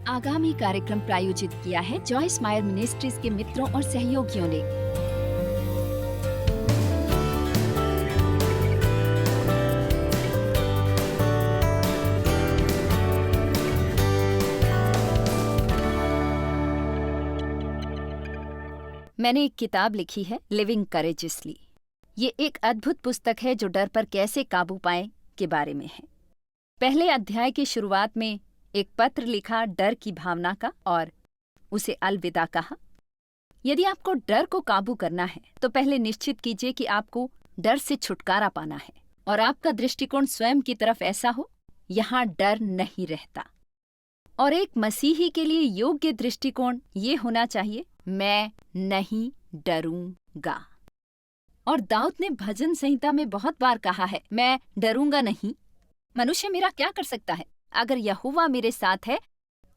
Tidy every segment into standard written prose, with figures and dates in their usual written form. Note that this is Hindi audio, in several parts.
आगामी कार्यक्रम प्रायोजित किया है जॉयस मायर मिनिस्ट्रीज के मित्रों और सहयोगियों ने। मैंने एक किताब लिखी है, लिविंग करेजियसली। ये एक अद्भुत पुस्तक है जो डर पर कैसे काबू पाएं के बारे में है। पहले अध्याय की शुरुआत में एक पत्र लिखा डर की भावना का और उसे अलविदा कहा। यदि आपको डर को काबू करना है तो पहले निश्चित कीजिए कि आपको डर से छुटकारा पाना है और आपका दृष्टिकोण स्वयं की तरफ ऐसा हो, यहाँ डर नहीं रहता। और एक मसीही के लिए योग्य दृष्टिकोण ये होना चाहिए, मैं नहीं डरूंगा। और दाऊद ने भजन संहिता में बहुत बार कहा है, मैं डरूंगा नहीं। मनुष्य मेरा क्या कर सकता है? अगर यहोवा मेरे साथ है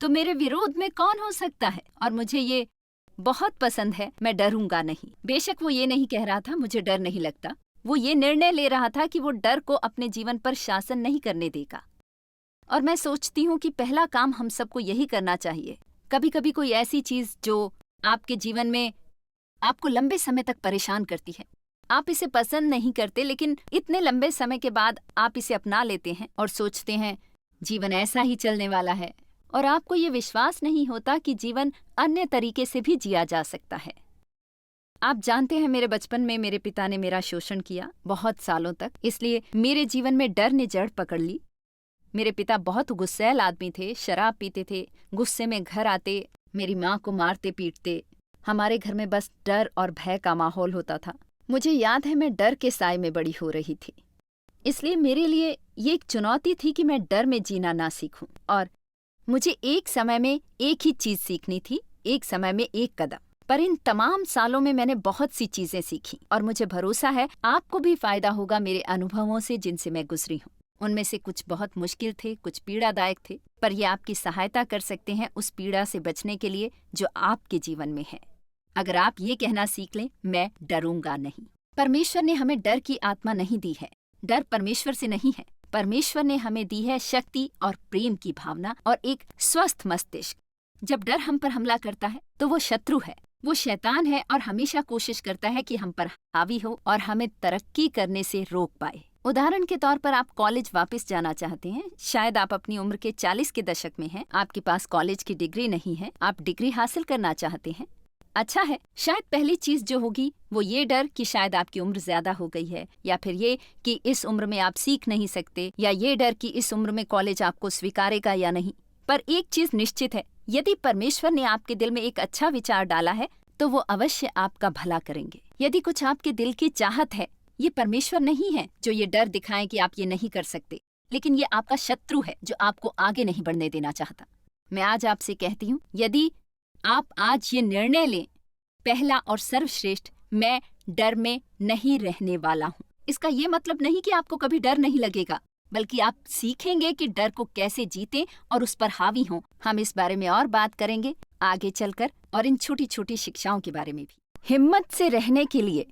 तो मेरे विरोध में कौन हो सकता है? और मुझे ये बहुत पसंद है, मैं डरूंगा नहीं। बेशक वो ये नहीं कह रहा था मुझे डर नहीं लगता, वो ये निर्णय ले रहा था कि वो डर को अपने जीवन पर शासन नहीं करने देगा। और मैं सोचती हूँ कि पहला काम हम सबको यही करना चाहिए। कभी कभी कोई ऐसी चीज जो आपके जीवन में आपको लंबे समय तक परेशान करती है, आप इसे पसंद नहीं करते, लेकिन इतने लंबे समय के बाद आप इसे अपना लेते हैं और सोचते हैं जीवन ऐसा ही चलने वाला है, और आपको ये विश्वास नहीं होता कि जीवन अन्य तरीके से भी जिया जा सकता है। आप जानते हैं, मेरे बचपन में मेरे पिता ने मेरा शोषण किया बहुत सालों तक, इसलिए मेरे जीवन में डर ने जड़ पकड़ ली। मेरे पिता बहुत गुस्सैल आदमी थे, शराब पीते थे, गुस्से में घर आते मेरी माँ को मारते पीटते। हमारे घर में बस डर और भय का माहौल होता था। मुझे याद है मैं डर के साए में बड़ी हो रही थी, इसलिए मेरे लिए ये एक चुनौती थी कि मैं डर में जीना ना सीखूं। और मुझे एक समय में एक ही चीज सीखनी थी, एक समय में एक कदम। पर इन तमाम सालों में मैंने बहुत सी चीजें सीखी और मुझे भरोसा है आपको भी फायदा होगा मेरे अनुभवों से जिनसे मैं गुजरी हूँ। उनमें से कुछ बहुत मुश्किल थे, कुछ पीड़ादायक थे, पर ये आपकी सहायता कर सकते हैं उस पीड़ा से बचने के लिए जो आपके जीवन में है। अगर आप ये कहना सीख लें, मैं डरूंगा नहीं। परमेश्वर ने हमें डर की आत्मा नहीं दी है। डर परमेश्वर से नहीं है। परमेश्वर ने हमें दी है शक्ति और प्रेम की भावना और एक स्वस्थ मस्तिष्क। जब डर हम पर हमला करता है तो वो शत्रु है, वो शैतान है और हमेशा कोशिश करता है कि हम पर हावी हो और हमें तरक्की करने से रोक पाए। उदाहरण के तौर पर आप कॉलेज वापस जाना चाहते हैं। शायद आप अपनी उम्र के 40 के दशक में हैं, आपके पास कॉलेज की डिग्री नहीं है, आप डिग्री हासिल करना चाहते हैं। अच्छा है, शायद पहली चीज जो होगी वो ये डर कि शायद आपकी उम्र ज्यादा हो गई है, या फिर ये कि इस उम्र में आप सीख नहीं सकते, या ये डर कि इस उम्र में कॉलेज आपको स्वीकारेगा या नहीं। पर एक चीज निश्चित है, यदि परमेश्वर ने आपके दिल में एक अच्छा विचार डाला है तो वो अवश्य आपका भला करेंगे। यदि कुछ आपके दिल की चाहत है, ये परमेश्वर नहीं है जो ये डर दिखाए कि आप ये नहीं कर सकते, लेकिन ये आपका शत्रु है जो आपको आगे नहीं बढ़ने देना चाहता। मैं आज आपसे कहती हूँ, यदि आप आज ये निर्णय लें, पहला और सर्वश्रेष्ठ, मैं डर में नहीं रहने वाला हूँ। इसका ये मतलब नहीं कि आपको कभी डर नहीं लगेगा, बल्कि आप सीखेंगे कि डर को कैसे जीतें और उस पर हावी हों। हम इस बारे में और बात करेंगे आगे चलकर, और इन छोटी छोटी शिक्षाओं के बारे में भी। हिम्मत से रहने के लिए,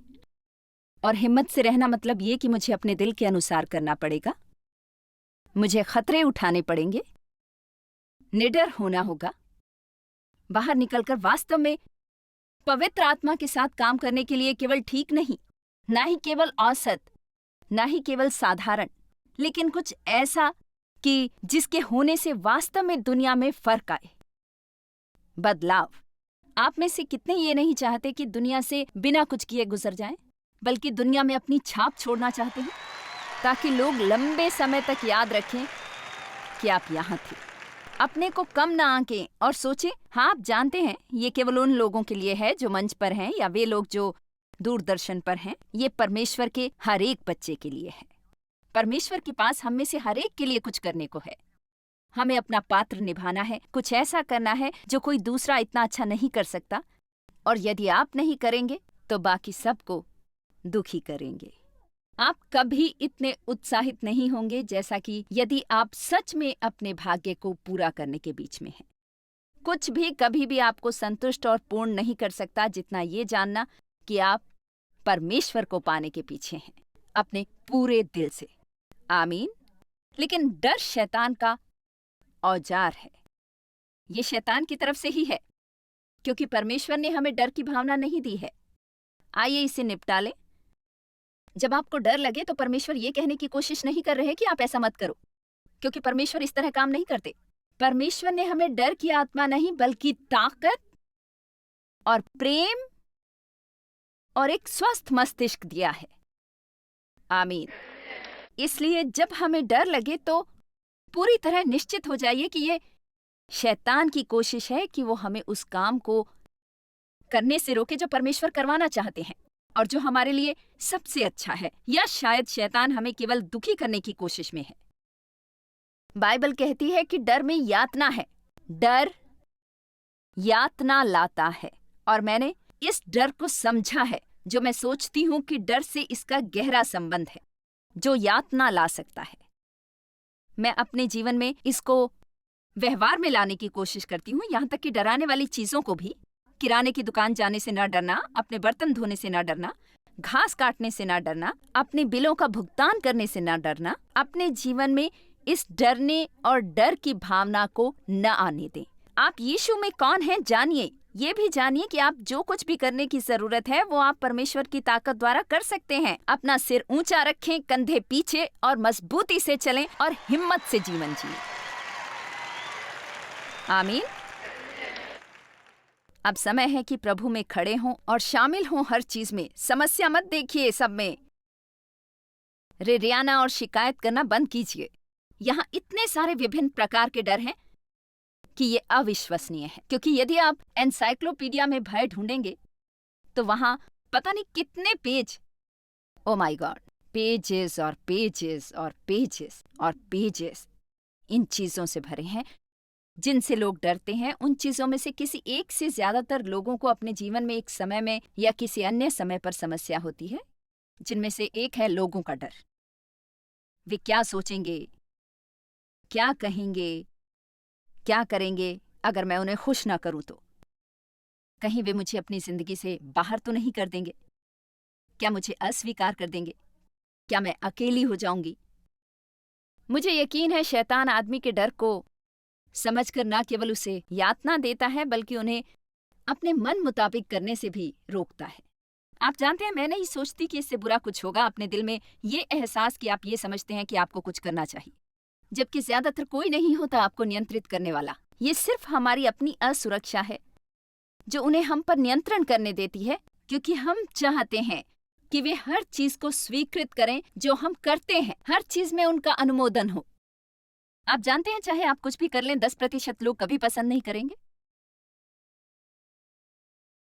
और हिम्मत से रहना मतलब ये कि मुझे अपने दिल के अनुसार करना पड़ेगा, मुझे खतरे उठाने पड़ेंगे, निडर होना होगा, बाहर निकलकर वास्तव में पवित्र आत्मा के साथ काम करने के लिए केवल ठीक नहीं, ना ही केवल औसत, ना ही केवल साधारण, लेकिन कुछ ऐसा कि जिसके होने से वास्तव में दुनिया में फर्क आए, बदलाव। आप में से कितने ये नहीं चाहते कि दुनिया से बिना कुछ किए गुजर जाएं, बल्कि दुनिया में अपनी छाप छोड़ना चाहते हैं ताकि लोग लंबे समय तक याद रखें कि आप यहाँ थे। अपने को कम ना आंकें और सोचें, हाँ आप जानते हैं ये केवल उन लोगों के लिए है जो मंच पर हैं या वे लोग जो दूरदर्शन पर हैं। ये परमेश्वर के हर एक बच्चे के लिए है। परमेश्वर के पास हम में से हर एक के लिए कुछ करने को है। हमें अपना पात्र निभाना है, कुछ ऐसा करना है जो कोई दूसरा इतना अच्छा नहीं कर सकता, और यदि आप नहीं करेंगे तो बाकी सबको दुखी करेंगे। आप कभी इतने उत्साहित नहीं होंगे जैसा कि यदि आप सच में अपने भाग्य को पूरा करने के बीच में हैं। कुछ भी कभी भी आपको संतुष्ट और पूर्ण नहीं कर सकता जितना ये जानना कि आप परमेश्वर को पाने के पीछे हैं अपने पूरे दिल से। आमीन। लेकिन डर शैतान का औजार है। ये शैतान की तरफ से ही है, क्योंकि परमेश्वर ने हमें डर की भावना नहीं दी है। आइए इसे निपटा लें। जब आपको डर लगे तो परमेश्वर ये कहने की कोशिश नहीं कर रहे कि आप ऐसा मत करो, क्योंकि परमेश्वर इस तरह काम नहीं करते। परमेश्वर ने हमें डर की आत्मा नहीं बल्कि ताकत और प्रेम और एक स्वस्थ मस्तिष्क दिया है। आमीन। इसलिए जब हमें डर लगे तो पूरी तरह निश्चित हो जाइए कि ये शैतान की कोशिश है कि वो हमें उस काम को करने से रोके जो परमेश्वर करवाना चाहते हैं और जो हमारे लिए सबसे अच्छा है, या शायद शैतान हमें केवल दुखी करने की कोशिश में है। बाइबल कहती है कि डर में यातना है, डर यातना लाता है, और मैंने इस डर को समझा है, जो मैं सोचती हूं कि डर से इसका गहरा संबंध है, जो यातना ला सकता है। मैं अपने जीवन में इसको व्यवहार में लाने की कोशिश करती हूँ, यहाँ तक कि डराने वाली चीजों को भी। किराने की दुकान जाने से न डरना, अपने बर्तन धोने से न डरना, घास काटने से न डरना, अपने बिलों का भुगतान करने से न डरना। अपने जीवन में इस डरने और डर की भावना को न आने दें। आप यीशु में कौन हैं जानिए। ये भी जानिए कि आप जो कुछ भी करने की जरूरत है वो आप परमेश्वर की ताकत द्वारा कर सकते हैं। अपना सिर ऊंचा रखें, कंधे पीछे, और मजबूती से चलें और हिम्मत से जीवन जिए। आमीन। अब समय है कि प्रभु में खड़े हों और शामिल हों हर चीज में। समस्या मत देखिए सब में। रिरियाना और शिकायत करना बंद कीजिए। यहाँ इतने सारे विभिन्न प्रकार के डर हैं कि ये अविश्वसनीय है, क्योंकि यदि आप एनसाइक्लोपीडिया में भय ढूंढेंगे तो वहां पता नहीं कितने page, oh my God, pages और पेजेस और पेजेस और पेजेस इन चीजों से भरे हैं जिनसे लोग डरते हैं। उन चीजों में से किसी एक से ज्यादातर लोगों को अपने जीवन में एक समय में या किसी अन्य समय पर समस्या होती है, जिनमें से एक है लोगों का डर। वे क्या सोचेंगे, क्या कहेंगे, क्या करेंगे अगर मैं उन्हें खुश ना करूं तो? कहीं वे मुझे अपनी जिंदगी से बाहर तो नहीं कर देंगे? क्या मुझे अस्वीकार कर देंगे? क्या मैं अकेली हो जाऊंगी? मुझे यकीन है शैतान आदमी के डर को समझकर न केवल उसे यातना देता है बल्कि उन्हें अपने मन मुताबिक करने से भी रोकता है। आप जानते हैं, मैं नहीं सोचती कि इससे बुरा कुछ होगा अपने दिल में ये एहसास कि आप ये समझते हैं कि आपको कुछ करना चाहिए, जबकि ज्यादातर कोई नहीं होता आपको नियंत्रित करने वाला। ये सिर्फ हमारी अपनी असुरक्षा है जो उन्हें हम पर नियंत्रण करने देती है, क्योंकि हम चाहते हैं कि वे हर चीज को स्वीकृत करें जो हम करते हैं, हर चीज में उनका अनुमोदन हो। आप जानते हैं, चाहे आप कुछ भी कर लें, 10% लोग कभी पसंद नहीं करेंगे।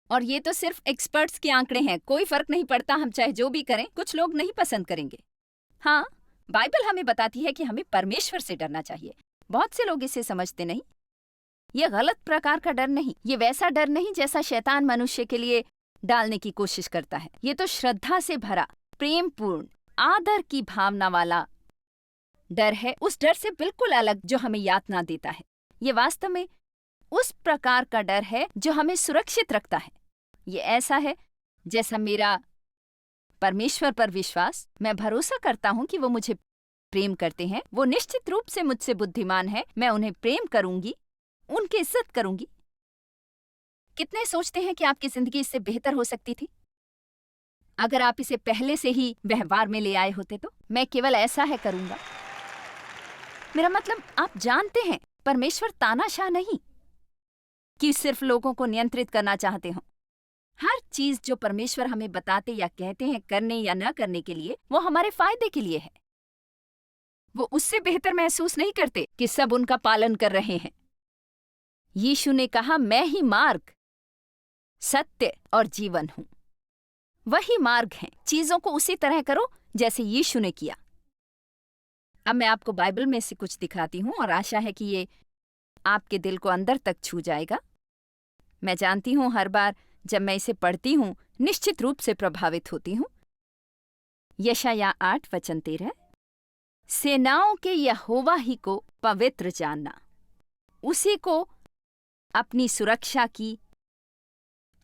और ये तो सिर्फ एक्सपर्ट्स के आंकड़े हैं, कोई फर्क नहीं पड़ता, हम चाहे जो भी करें, कुछ लोग नहीं पसंद करेंगे। हाँ, बाइबल हमें बताती है कि हमें परमेश्वर से डरना चाहिए। बहुत से लोग इसे समझते नहीं। ये गलत प्रकार का डर नहीं, ये वैसा डर नहीं जैसा शैतान मनुष्य के लिए डालने की कोशिश करता है। ये तो श्रद्धा से भरा, प्रेमपूर्ण, आदर की भावना वाला डर है, उस डर से बिल्कुल अलग जो हमें यातना देता है। ये वास्तव में उस प्रकार का डर है जो हमें सुरक्षित रखता है। ये ऐसा है जैसा मेरा परमेश्वर पर विश्वास। मैं भरोसा करता हूं कि वो मुझे प्रेम करते हैं, वो निश्चित रूप से मुझसे बुद्धिमान है, मैं उन्हें प्रेम करूंगी, उनकी इज्जत करूंगी। कितने सोचते हैं कि आपकी जिंदगी इससे बेहतर हो सकती थी अगर आप इसे पहले से ही व्यवहार में ले आए होते? तो मैं केवल ऐसा है करूंगा। मेरा मतलब, आप जानते हैं, परमेश्वर तानाशाह नहीं कि सिर्फ लोगों को नियंत्रित करना चाहते हो। हर चीज जो परमेश्वर हमें बताते या कहते हैं करने या न करने के लिए, वो हमारे फायदे के लिए है। वो उससे बेहतर महसूस नहीं करते कि सब उनका पालन कर रहे हैं। यीशु ने कहा, मैं ही मार्ग, सत्य और जीवन हूं। वही मार्ग है। चीजों को उसी तरह करो जैसे यीशु ने किया। अब मैं आपको बाइबल में से कुछ दिखाती हूं और आशा है कि ये आपके दिल को अंदर तक छू जाएगा। मैं जानती हूं हर बार जब मैं इसे पढ़ती हूं निश्चित रूप से प्रभावित होती हूं। यशायाह 8:13, सेनाओं के यहोवा ही को पवित्र जानना, उसी को अपनी सुरक्षा की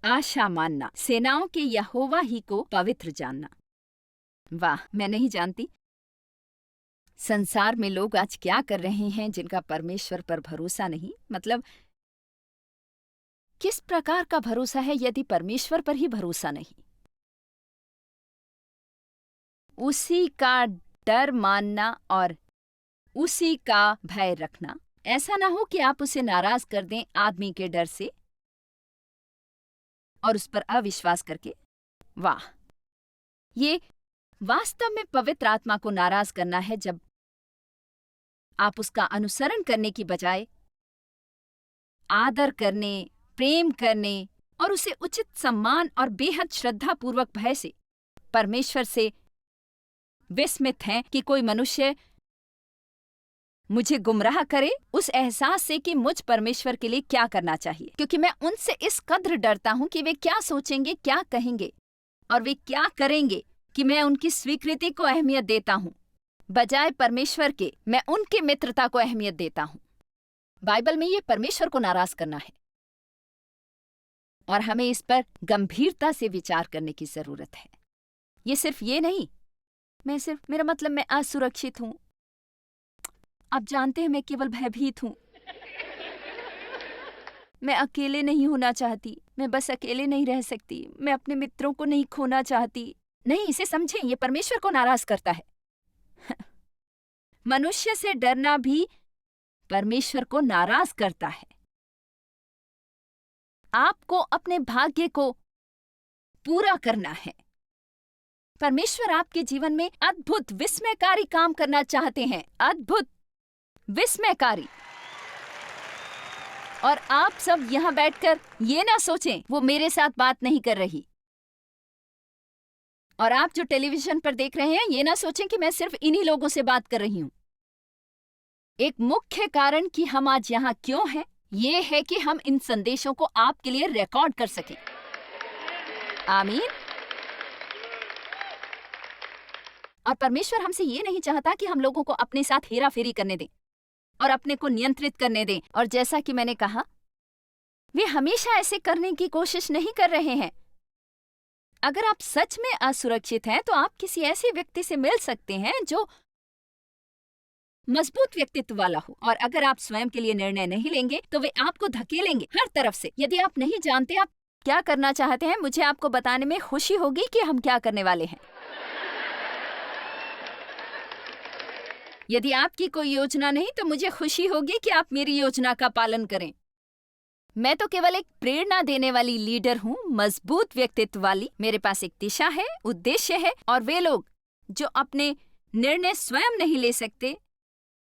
आशा मानना। सेनाओं के यहोवा ही को पवित्र जानना। वाह, मैं नहीं जानती संसार में लोग आज क्या कर रहे हैं जिनका परमेश्वर पर भरोसा नहीं। मतलब किस प्रकार का भरोसा है यदि परमेश्वर पर ही भरोसा नहीं? उसी का डर मानना और उसी का भय रखना। ऐसा ना हो कि आप उसे नाराज कर दें आदमी के डर से और उस पर अविश्वास करके। वाह, ये वास्तव में पवित्र आत्मा को नाराज करना है जब आप उसका अनुसरण करने की बजाय आदर करने, प्रेम करने और उसे उचित सम्मान और बेहद श्रद्धापूर्वक भय से परमेश्वर से विस्मित हैं कि कोई मनुष्य मुझे गुमराह करे, उस एहसास से कि मुझ परमेश्वर के लिए क्या करना चाहिए, क्योंकि मैं उनसे इस कद्र डरता हूं कि वे क्या सोचेंगे, क्या कहेंगे और वे क्या करेंगे कि मैं उनकी स्वीकृति को अहमियत देता हूं बजाय परमेश्वर के मैं उनकी मित्रता को अहमियत देता हूं। बाइबल में ये परमेश्वर को नाराज करना है और हमें इस पर गंभीरता से विचार करने की जरूरत है। ये सिर्फ ये नहीं, मेरा मतलब मैं असुरक्षित हूं, आप जानते हैं मैं केवल भयभीत हूं, मैं अकेले नहीं होना चाहती, मैं बस अकेले नहीं रह सकती, मैं अपने मित्रों को नहीं खोना चाहती। नहीं, इसे समझें, ये परमेश्वर को नाराज करता है। मनुष्य से डरना भी परमेश्वर को नाराज करता है। आपको अपने भाग्य को पूरा करना है। परमेश्वर आपके जीवन में अद्भुत विस्मयकारी काम करना चाहते हैं, अद्भुत विस्मयकारी। और आप सब यहां बैठकर ये ना सोचें वो मेरे साथ बात नहीं कर रही, और आप जो टेलीविजन पर देख रहे हैं ये ना सोचें कि मैं सिर्फ इन्हीं लोगों से बात कर रही हूं। एक मुख्य कारण कि हम आज यहां क्यों हैं, ये है कि हम इन संदेशों को आपके लिए रिकॉर्ड कर सकें। आमीन। और परमेश्वर हमसे ये नहीं चाहता कि हम लोगों को अपने साथ हेरा फेरी करने दें और अपने को नियंत्रित करने दें। और जैसा कि मैंने कहा, वे हमेशा ऐसे करने की कोशिश नहीं कर रहे हैं। अगर आप सच में असुरक्षित हैं तो आप किसी ऐसे व्यक्ति से मिल सकते हैं जो मजबूत व्यक्तित्व वाला हो, और अगर आप स्वयं के लिए निर्णय नहीं लेंगे तो वे आपको धकेलेंगे हर तरफ से। यदि आप नहीं जानते आप क्या करना चाहते हैं, मुझे आपको बताने में खुशी होगी कि हम क्या करने वाले हैं। यदि आपकी कोई योजना नहीं तो मुझे खुशी होगी कि आप मेरी योजना का पालन करें। मैं तो केवल एक प्रेरणा देने वाली लीडर हूँ, मजबूत व्यक्तित्व वाली। मेरे पास एक दिशा है, उद्देश्य है, और वे लोग जो अपने निर्णय स्वयं नहीं ले सकते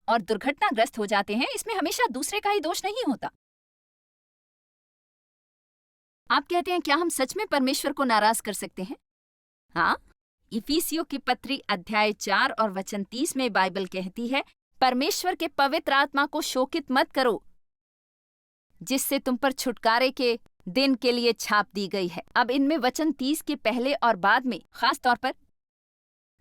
और दुर्घटनाग्रस्त हो जाते हैं, इसमें हमेशा दूसरे का ही दोष नहीं होता। आप कहते हैं क्या हम सच में परमेश्वर को नाराज कर सकते हैं? हाँ, इफिसियों की पत्री अध्याय 4 और वचन 30 में बाइबल कहती है, परमेश्वर के पवित्र आत्मा को शोकित मत करो जिससे तुम पर छुटकारे के दिन के लिए छाप दी गई है। अब इनमें वचन 30 के पहले और बाद में खास तौर पर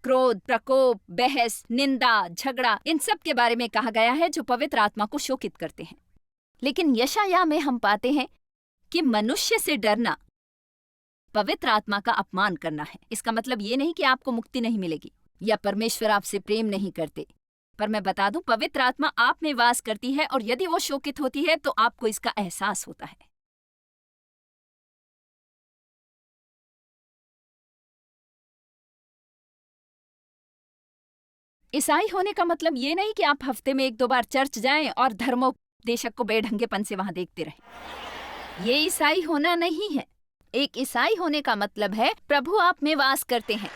क्रोध, प्रकोप, बहस, निंदा, झगड़ा, इन सब के बारे में कहा गया है जो पवित्र आत्मा को शोकित करते हैं। लेकिन यशायाह में हम पाते हैं कि मनुष्य से डरना पवित्र आत्मा का अपमान करना है। इसका मतलब ये नहीं कि आपको मुक्ति नहीं मिलेगी या परमेश्वर आपसे प्रेम नहीं करते, पर मैं बता दूं, पवित्र आत्मा आप में वास करती है और यदि वो शोकित होती है तो आपको इसका एहसास होता है। ईसाई होने का मतलब ये नहीं कि आप हफ्ते में 1-2 बार चर्च जाएं और धर्मोपदेशक को बेढंगेपन से वहां देखते रहें। ये ईसाई होना नहीं है। एक ईसाई होने का मतलब है प्रभु आप में वास करते हैं,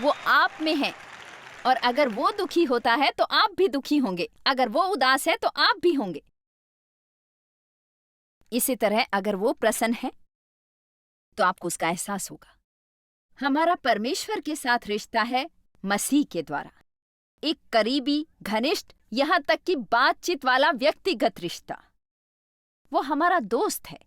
वो आप में है, और अगर वो दुखी होता है तो आप भी दुखी होंगे, अगर वो उदास है तो आप भी होंगे। इसी तरह अगर वो प्रसन्न है तो आपको उसका एहसास होगा। हमारा परमेश्वर के साथ रिश्ता है मसीह के द्वारा, एक करीबी, घनिष्ठ, यहां तक कि बातचीत वाला व्यक्तिगत रिश्ता। वो हमारा दोस्त है।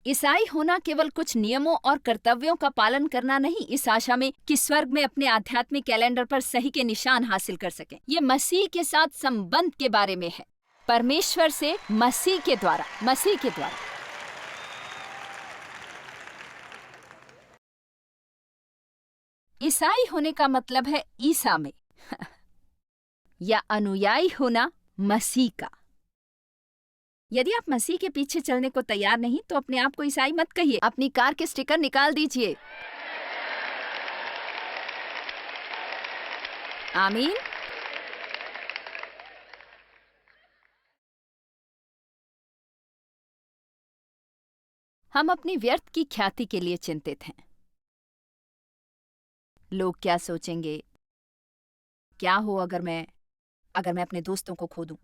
ईसाई होना केवल कुछ नियमों और कर्तव्यों का पालन करना नहीं, इस आशा में कि स्वर्ग में अपने आध्यात्मिक कैलेंडर पर सही के निशान हासिल कर सकें। ये मसीह के साथ संबंध के बारे में है, परमेश्वर से मसीह के द्वारा। ईसाई होने का मतलब है ईसा में या अनुयायी होना मसीह का। यदि आप मसीह के पीछे चलने को तैयार नहीं तो अपने आप को ईसाई मत कहिए। अपनी कार के स्टिकर निकाल दीजिए। आमीन। हम अपनी व्यर्थ की ख्याति के लिए चिंतित हैं। लोग क्या सोचेंगे? क्या हो अगर मैं अपने दोस्तों को खो दूं?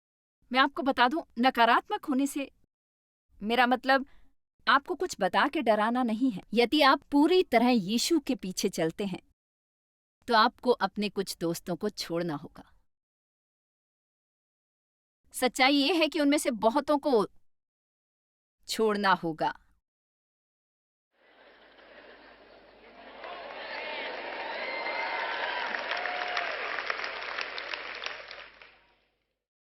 मैं आपको बता दूं, नकारात्मक होने से मेरा मतलब आपको कुछ बता के डराना नहीं है। यदि आप पूरी तरह यीशु के पीछे चलते हैं तो आपको अपने कुछ दोस्तों को छोड़ना होगा। सच्चाई ये है कि उनमें से बहुतों को छोड़ना होगा।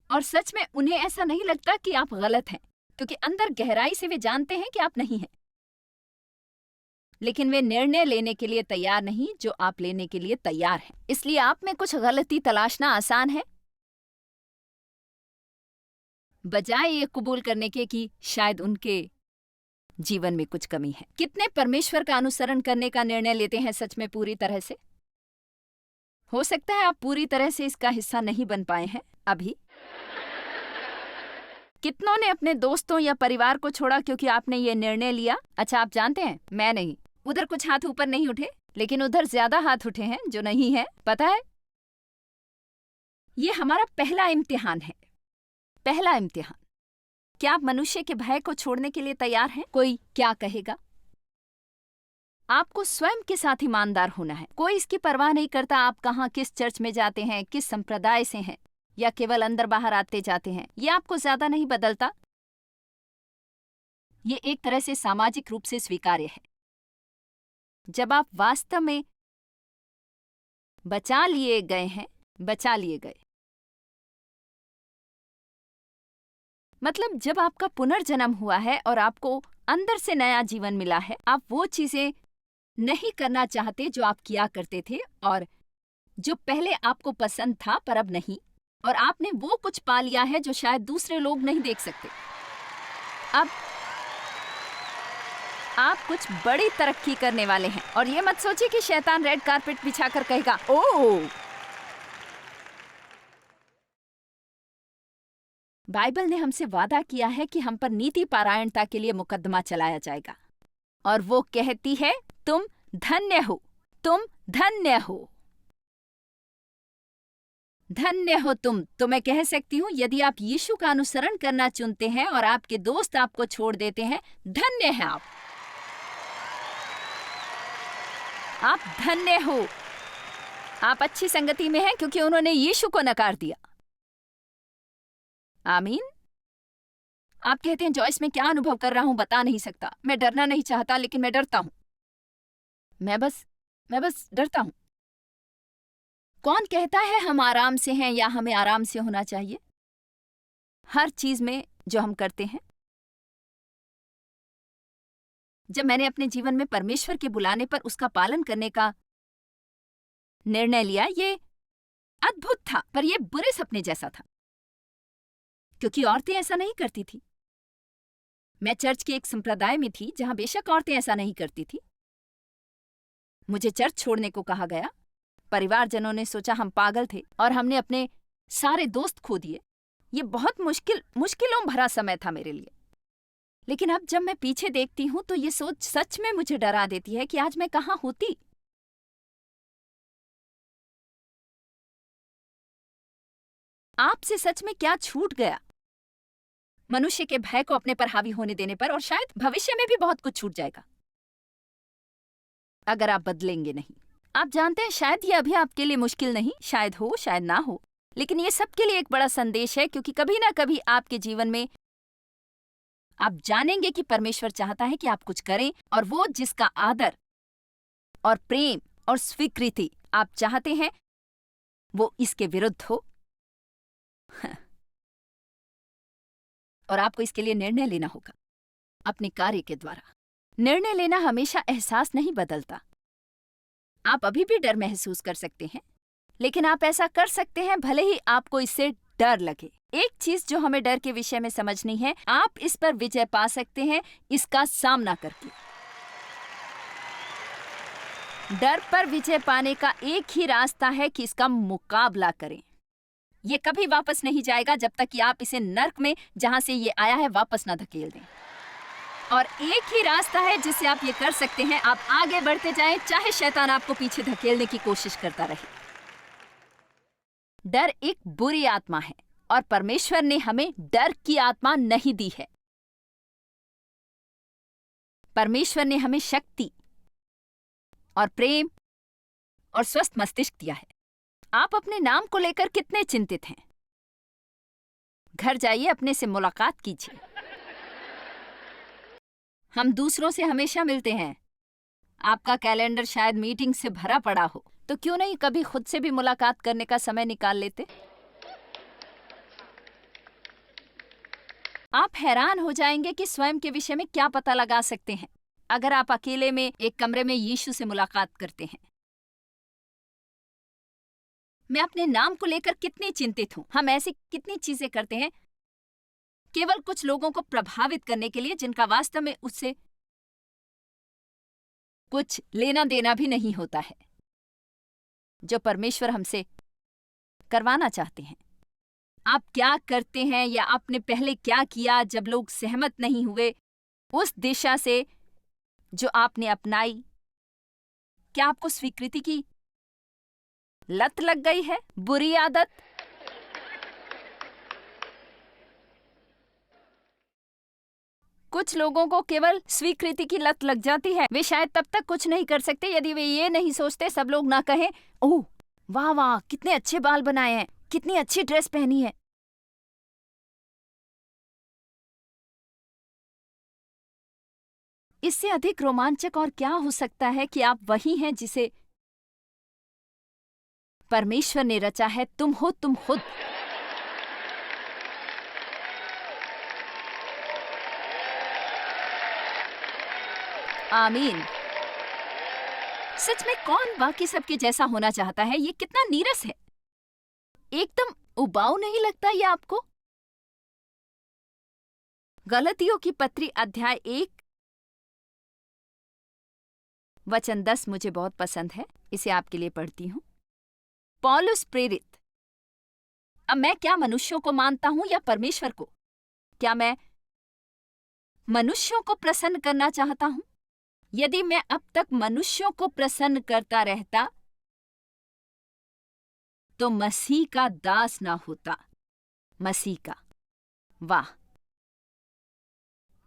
और सच में उन्हें ऐसा नहीं लगता कि आप गलत हैं, क्योंकि अंदर गहराई से वे जानते हैं कि आप नहीं हैं। लेकिन वे निर्णय लेने के लिए तैयार नहीं जो आप लेने के लिए तैयार हैं। इसलिए आप में कुछ गलती तलाशना आसान है, बजाय ये कबूल करने के कि शायद उनके जीवन में कुछ कमी है। कितने परमेश्वर का अनुसरण करने का निर्णय लेते हैं सच में पूरी तरह से? हो सकता है आप पूरी तरह से इसका हिस्सा नहीं बन पाए हैं अभी। कितनों ने अपने दोस्तों या परिवार को छोड़ा क्योंकि आपने ये निर्णय लिया? अच्छा, आप जानते हैं, मैं नहीं। उधर कुछ हाथ ऊपर नहीं उठे, लेकिन उधर ज्यादा हाथ उठे हैं जो नहीं है। पता है, ये हमारा पहला इम्तिहान है। पहला इम्तिहान। क्या आप मनुष्य के भय को छोड़ने के लिए तैयार हैं? कोई क्या कहेगा? आपको स्वयं के साथ ईमानदार होना है। कोई इसकी परवाह नहीं करता आप कहाँ, किस चर्च में जाते हैं, किस संप्रदाय से हैं, या केवल अंदर बाहर आते जाते हैं। ये आपको ज्यादा नहीं बदलता। ये एक तरह से सामाजिक रूप से स्वीकार्य है। जब आप वास्तव में बचा लिए गए हैं, बचा लिए गए मतलब जब आपका पुनर्जन्म हुआ है और आपको अंदर से नया जीवन मिला है, आप वो चीजें नहीं करना चाहते जो आप किया करते थे और जो पहले आपको पसंद था पर अब नहीं। और आपने वो कुछ पा लिया है जो शायद दूसरे लोग नहीं देख सकते। अब आप कुछ बड़ी तरक्की करने वाले हैं। और ये मत सोचिए कि शैतान रेड कारपेट बिछाकर कहेगा, ओह। बाइबल ने हमसे वादा किया है कि हम पर नीति पारायणता के लिए मुकदमा चलाया जाएगा। और वो कहती है, तुम धन्य हो, तुम धन्य हो, धन्य हो तुम। तो मैं कह सकती हूँ, यदि आप यीशु का अनुसरण करना चुनते हैं और आपके दोस्त आपको छोड़ देते हैं, धन्य हैं आप। आप धन्य हो। आप अच्छी संगति में हैं क्योंकि उन्होंने यीशु को नकार दिया। आमीन। आप कहते हैं, जॉयस मैं क्या अनुभव कर रहा हूं बता नहीं सकता। मैं डरना नहीं चाहता लेकिन मैं डरता हूं। मैं बस डरता हूं। कौन कहता है हम आराम से हैं या हमें आराम से होना चाहिए? हर चीज में जो हम करते हैं। जब मैंने अपने जीवन में परमेश्वर के बुलाने पर उसका पालन करने का निर्णय लिया, ये अद्भुत था, पर यह बुरे सपने जैसा था, क्योंकि औरतें ऐसा नहीं करती थी। मैं चर्च के एक संप्रदाय में थी जहां बेशक औरतें ऐसा नहीं करती थी। मुझे चर्च छोड़ने को कहा गया। परिवारजनों ने सोचा हम पागल थे और हमने अपने सारे दोस्त खो दिए। ये बहुत मुश्किलों भरा समय था मेरे लिए। लेकिन अब जब मैं पीछे देखती हूं तो ये सोच सच में मुझे डरा देती है कि आज मैं कहां होती। आपसे सच में क्या छूट गया मनुष्य के भय को अपने पर हावी होने देने पर? और शायद भविष्य में भी बहुत कुछ छूट जाएगा अगर आप बदलेंगे नहीं। आप जानते हैं, शायद ये अभी आपके लिए मुश्किल नहीं, शायद हो, शायद ना हो, लेकिन ये सबके लिए एक बड़ा संदेश है, क्योंकि कभी ना कभी आपके जीवन में आप जानेंगे कि परमेश्वर चाहता है कि आप कुछ करें, और वो जिसका आदर और प्रेम और स्वीकृति आप चाहते हैं वो इसके विरुद्ध हो। और आपको इसके लिए निर्णय लेना होगा अपने कार्य के द्वारा। निर्णय लेना हमेशा एहसास नहीं बदलता। आप अभी भी डर महसूस कर सकते हैं, लेकिन आप ऐसा कर सकते हैं भले ही आपको इससे डर लगे। एक चीज जो हमें डर के विषय में समझनी है, आप इस पर विजय पा सकते हैं इसका सामना करके। डर पर विजय पाने का एक ही रास्ता है कि इसका मुकाबला करें। ये कभी वापस नहीं जाएगा जब तक कि आप इसे नर्क में, जहां से ये आया है, वापस ना धकेल दें। और एक ही रास्ता है जिससे आप ये कर सकते हैं। आप आगे बढ़ते जाएं, चाहे शैतान आपको पीछे धकेलने की कोशिश करता रहे। डर एक बुरी आत्मा है और परमेश्वर ने हमें डर की आत्मा नहीं दी है। परमेश्वर ने हमें शक्ति और प्रेम और स्वस्थ मस्तिष्क दिया है। आप अपने नाम को लेकर कितने चिंतित हैं? घर जाइए, अपने से मुलाकात कीजिए। हम दूसरों से हमेशा मिलते हैं। आपका कैलेंडर शायद मीटिंग से भरा पड़ा हो, तो क्यों नहीं कभी खुद से भी मुलाकात करने का समय निकाल लेते? आप हैरान हो जाएंगे कि स्वयं के विषय में क्या पता लगा सकते हैं अगर आप अकेले में एक कमरे में यीशु से मुलाकात करते हैं। मैं अपने नाम को लेकर कितनी चिंतित हूं। हम ऐसी कितनी चीजें करते हैं केवल कुछ लोगों को प्रभावित करने के लिए, जिनका वास्तव में उससे कुछ लेना देना भी नहीं होता है, जो परमेश्वर हमसे करवाना चाहते हैं। आप क्या करते हैं या आपने पहले क्या किया जब लोग सहमत नहीं हुए उस दिशा से जो आपने अपनाई? क्या आपको स्वीकृति की लत लग गई है, बुरी आदत? कुछ लोगों को केवल स्वीकृति की लत लग जाती है। वे शायद तब तक कुछ नहीं कर सकते यदि वे ये नहीं सोचते सब लोग ना कहें, ओह वाह वाह, कितने अच्छे बाल बनाए हैं, कितनी अच्छी ड्रेस पहनी है। इससे अधिक रोमांचक और क्या हो सकता है कि आप वही हैं जिसे परमेश्वर ने रचा है। तुम हो तुम खुद। आमीन। सच में कौन बाकी सबके जैसा होना चाहता है? ये कितना नीरस है। एकदम उबाऊ नहीं लगता ये आपको? गलतियों की पत्री अध्याय 1 वचन 10 मुझे बहुत पसंद है। इसे आपके लिए पढ़ती हूं। पौलुस प्रेरित। अब मैं क्या मनुष्यों को मानता हूं या परमेश्वर को? क्या मैं मनुष्यों को प्रसन्न करना चाहता हूं? यदि मैं अब तक मनुष्यों को प्रसन्न करता रहता तो मसीह का दास ना होता। मसीह का। वाह!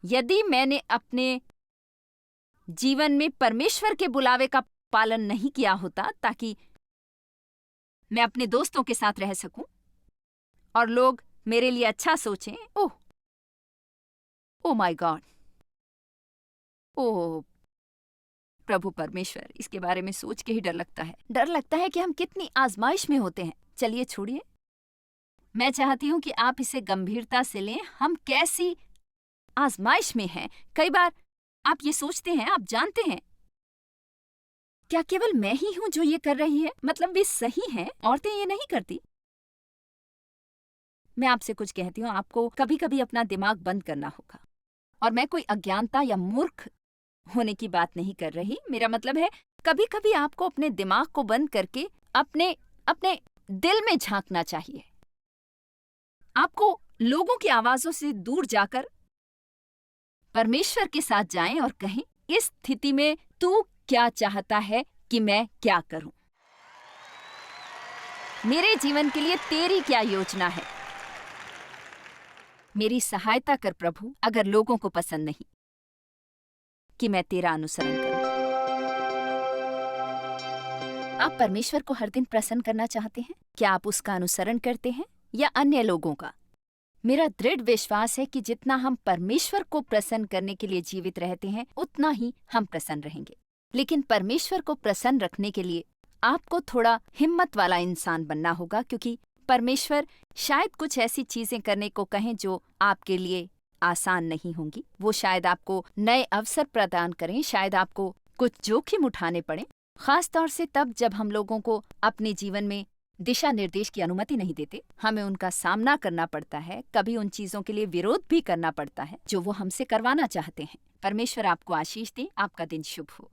यदि मैंने अपने जीवन में परमेश्वर के बुलावे का पालन नहीं किया होता ताकि मैं अपने दोस्तों के साथ रह सकूं और लोग मेरे लिए अच्छा सोचें, ओह माय गॉड, ओह प्रभु परमेश्वर, इसके बारे में सोच के ही डर लगता है। डर लगता है कि हम कितनी आजमाइश में होते हैं। चलिए छोड़िए, मैं चाहती हूं कि आप इसे गंभीरता से लें। हम कैसी आजमाइश में हैं। कई बार आप ये सोचते हैं, आप जानते हैं, क्या केवल मैं ही हूं जो ये कर रही है? मतलब वे सही हैं, औरतें ये नहीं करती। मैं आपसे कुछ कहती हूं, आपको कभी कभी अपना दिमाग बंद करना होगा। और मैं कोई अज्ञानता या मूर्ख होने की बात नहीं कर रही। मेरा मतलब है कभी कभी आपको अपने दिमाग को बंद करके अपने अपने दिल में झांकना चाहिए। आपको लोगों की आवाजों से दूर जाकर परमेश्वर के साथ जाएं और कहें, इस स्थिति में तू क्या चाहता है कि मैं क्या करूं? मेरे जीवन के लिए तेरी क्या योजना है? मेरी सहायता कर प्रभु, अगर लोगों को पसंद नहीं कि मैं तेरा अनुसरण करूं। आप परमेश्वर को हर दिन प्रसन्न करना चाहते हैं? क्या आप उसका अनुसरण करते हैं या अन्य लोगों का? मेरा दृढ़ विश्वास है कि जितना हम परमेश्वर को प्रसन्न करने के लिए जीवित रहते हैं उतना ही हम प्रसन्न रहेंगे। लेकिन परमेश्वर को प्रसन्न रखने के लिए आपको थोड़ा हिम्मत वाला इंसान बनना होगा, क्योंकि परमेश्वर शायद कुछ ऐसी चीजें करने को कहें जो आपके लिए आसान नहीं होंगी। वो शायद आपको नए अवसर प्रदान करें, शायद आपको कुछ जोखिम उठाने पड़े, खास तौर से तब जब हम लोगों को अपने जीवन में दिशा निर्देश की अनुमति नहीं देते। हमें उनका सामना करना पड़ता है, कभी उन चीजों के लिए विरोध भी करना पड़ता है जो वो हमसे करवाना चाहते हैं। परमेश्वर आपको आशीष दे। आपका दिन शुभ हो।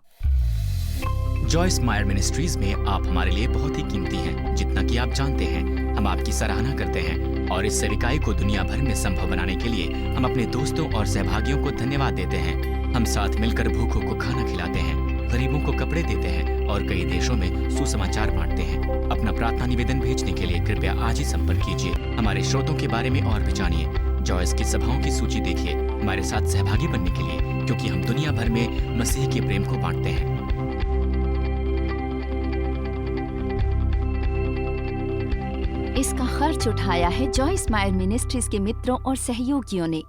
जॉयस मायर मिनिस्ट्रीज में आप हमारे लिए बहुत ही कीमती हैं, जितना कि आप जानते हैं। हम आपकी सराहना करते हैं और इस सेविकाई को दुनिया भर में संभव बनाने के लिए हम अपने दोस्तों और सहभागियों को धन्यवाद देते हैं। हम साथ मिलकर भूखों को खाना खिलाते हैं, गरीबों को कपड़े देते हैं और कई देशों में सुसमाचार बांटते हैं। अपना प्रार्थना निवेदन भेजने के लिए कृपया आज ही संपर्क कीजिए। हमारे स्रोतों के बारे में और भी जानिए। जॉयस की सभाओं की सूची देखिए हमारे साथ सहभागी बनने के लिए, क्योंकि हम दुनिया भर में मसीह के प्रेम को बांटते हैं। इसका खर्च उठाया है जॉयस मायर मिनिस्ट्रीज के मित्रों और सहयोगियों ने।